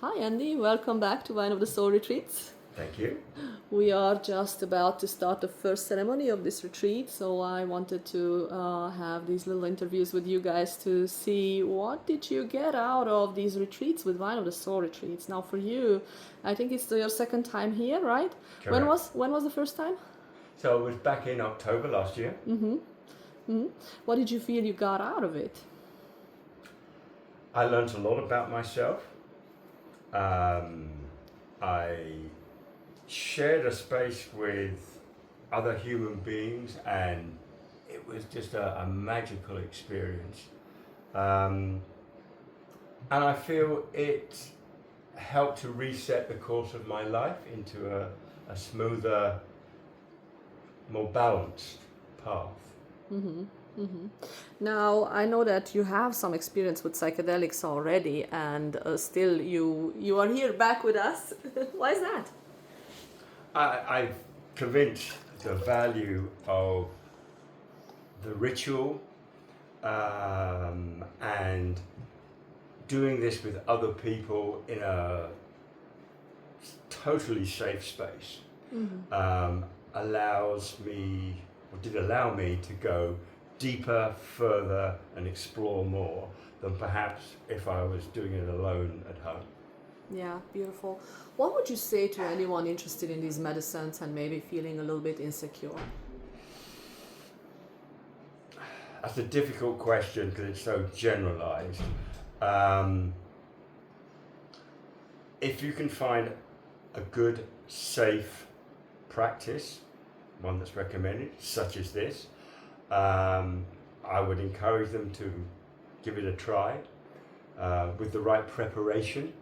Hi Andy, welcome back to Wine of the Soul Retreats. Thank you. We are just about to start the first ceremony of this retreat, so I wanted to have these little interviews with you guys to see what did you get out of these retreats with Wine of the Soul Retreats. Now for you, I think it's your second time here, right? Correct. When was the first time? So it was back in October last year. What did you feel you got out of it? I learned a lot about myself. I shared a space with other human beings, and it was just a magical experience. And I feel it helped to reset the course of my life into a smoother, more balanced path. Now, I know that you have some experience with psychedelics already, and still you are here back with us. Why is that? I've convinced the value of the ritual and doing this with other people in a totally safe space allows me, or did allow me, to go deeper, further, and explore more than perhaps if I was doing it alone at home. Yeah, beautiful. What would you say to anyone interested in these medicines and maybe feeling a little bit insecure? That's a difficult question because it's so generalized. If you can find a good, safe practice, one that's recommended, such as this, I would encourage them to give it a try with the right preparation.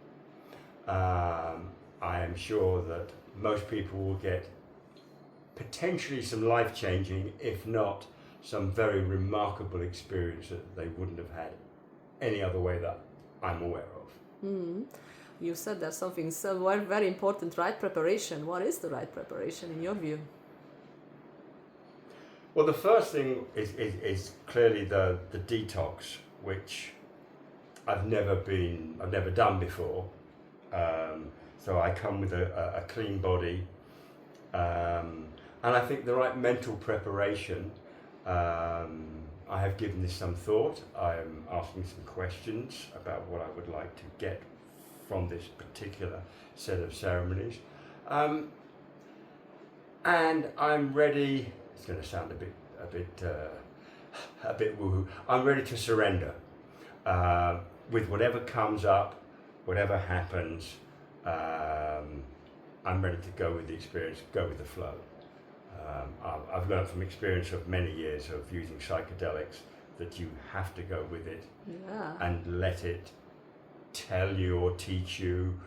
I am sure that most people will get potentially some life-changing, if not some very remarkable experience that they wouldn't have had any other way that I'm aware of. You said there's something so very important, right preparation. What is the right preparation in your view? Well, the first thing is clearly the detox, which I've never done before. So I come with a clean body, and I think the right mental preparation. I have given this some thought. I'm asking some questions about what I would like to get from this particular set of ceremonies, and I'm ready. It's going to sound a bit woo-hoo. I'm ready to surrender with whatever comes up, whatever happens. I'm ready to go with the experience, go with the flow. I've learned from experience of many years of using psychedelics that you have to go with it and let it tell you or teach you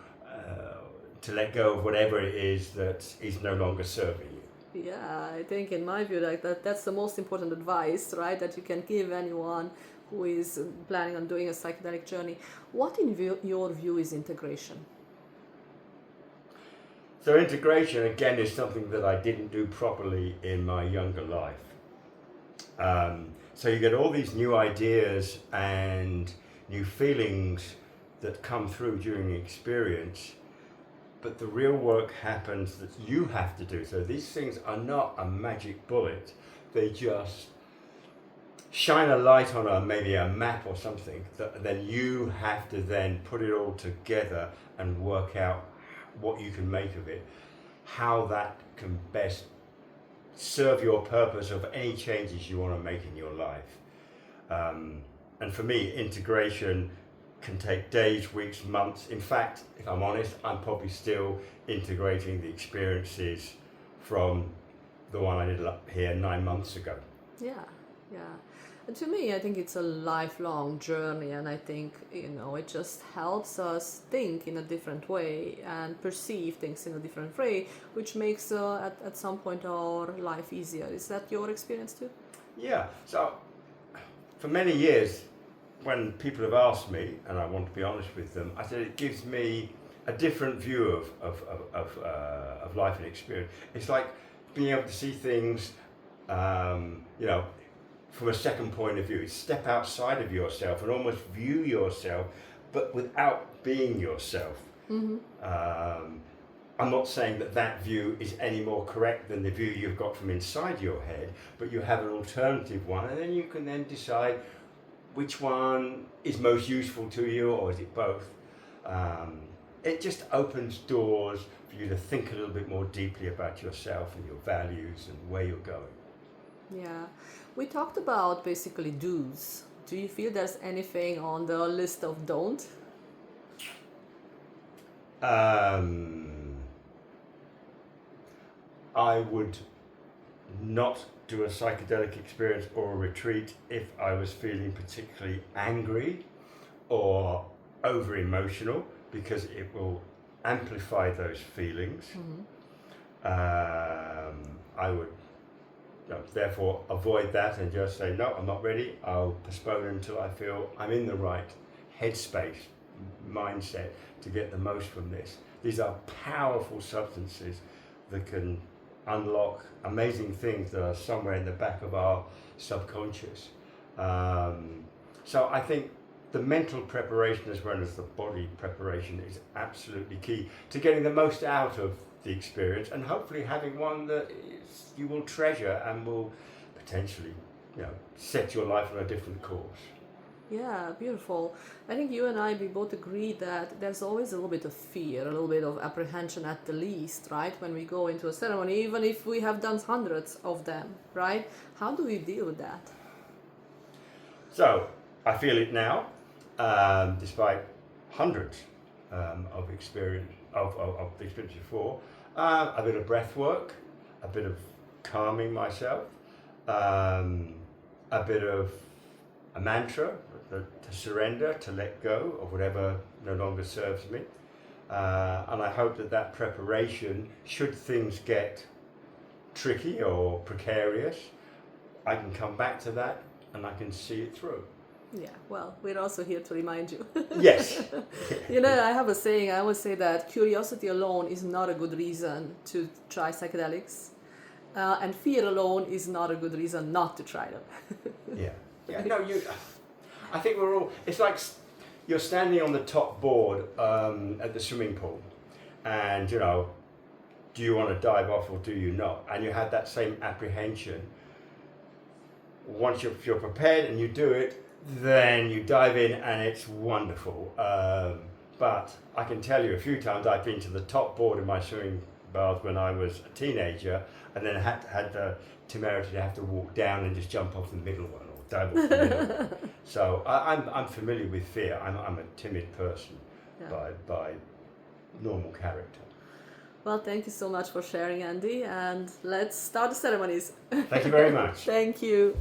to let go of whatever it is that is no longer serving you. Yeah, I think in my view, like that's the most important advice, right, that you can give anyone who is planning on doing a psychedelic journey. What in your view is integration? So integration, again, is something that I didn't do properly in my younger life. So you get all these new ideas and new feelings that come through during the experience, but the real work happens that you have to do. So these things are not a magic bullet. They just shine a light on maybe a map or something that then you have to then put it all together and work out what you can make of it, how that can best serve your purpose of any changes you want to make in your life. And for me, integration can take days, weeks, months. In fact, if I'm honest, I'm probably still integrating the experiences from the one I did here 9 months ago. Yeah. And to me, I think it's a lifelong journey, and I think, it just helps us think in a different way and perceive things in a different way, which makes at some point our life easier. Is that your experience too? Yeah, so for many years, when people have asked me, and I want to be honest with them, I said it gives me a different view of life and experience. It's like being able to see things, from a second point of view. Step outside of yourself and almost view yourself, but without being yourself. I'm not saying that that view is any more correct than the view you've got from inside your head, but you have an alternative one, and then you can then decide which one is most useful to you, or is it both? It just opens doors for you to think a little bit more deeply about yourself and your values and where you're going. Yeah, we talked about basically do's. Do you feel there's anything on the list of don't? I would not do a psychedelic experience or a retreat if I was feeling particularly angry or over emotional, because it will amplify those feelings. I would therefore avoid that and just say, no, I'm not ready. I'll postpone until I feel I'm in the right headspace, mindset to get the most from this. These are powerful substances that can unlock amazing things that are somewhere in the back of our subconscious. So I think the mental preparation as well as the body preparation is absolutely key to getting the most out of the experience, and hopefully having one that you will treasure and will potentially, set your life on a different course. Yeah, beautiful. I think you and I, we both agree that there's always a little bit of fear, a little bit of apprehension at the least, right? When we go into a ceremony, even if we have done hundreds of them, right? How do we deal with that? So, I feel it now, despite hundreds of experience, of the experience before. A bit of breath work, a bit of calming myself, a bit of a mantra, to surrender, to let go of whatever no longer serves me. And I hope that preparation, should things get tricky or precarious, I can come back to that and I can see it through. Yeah, well, we're also here to remind you. Yes. I have a saying, I always say that curiosity alone is not a good reason to try psychedelics. And fear alone is not a good reason not to try them. Yeah. No, I think we're all, it's like you're standing on the top board at the swimming pool, and do you want to dive off or do you not? And you have that same apprehension. Once you're prepared and you do it, then you dive in and it's wonderful. But I can tell you a few times I've been to the top board in my swimming bath when I was a teenager, and then had the temerity to have to walk down and just jump off the middle one or dive off the middle. So I'm familiar with fear. I'm a timid person by normal character. Well, thank you so much for sharing, Andy, and let's start the ceremonies. Thank you very much. Thank you.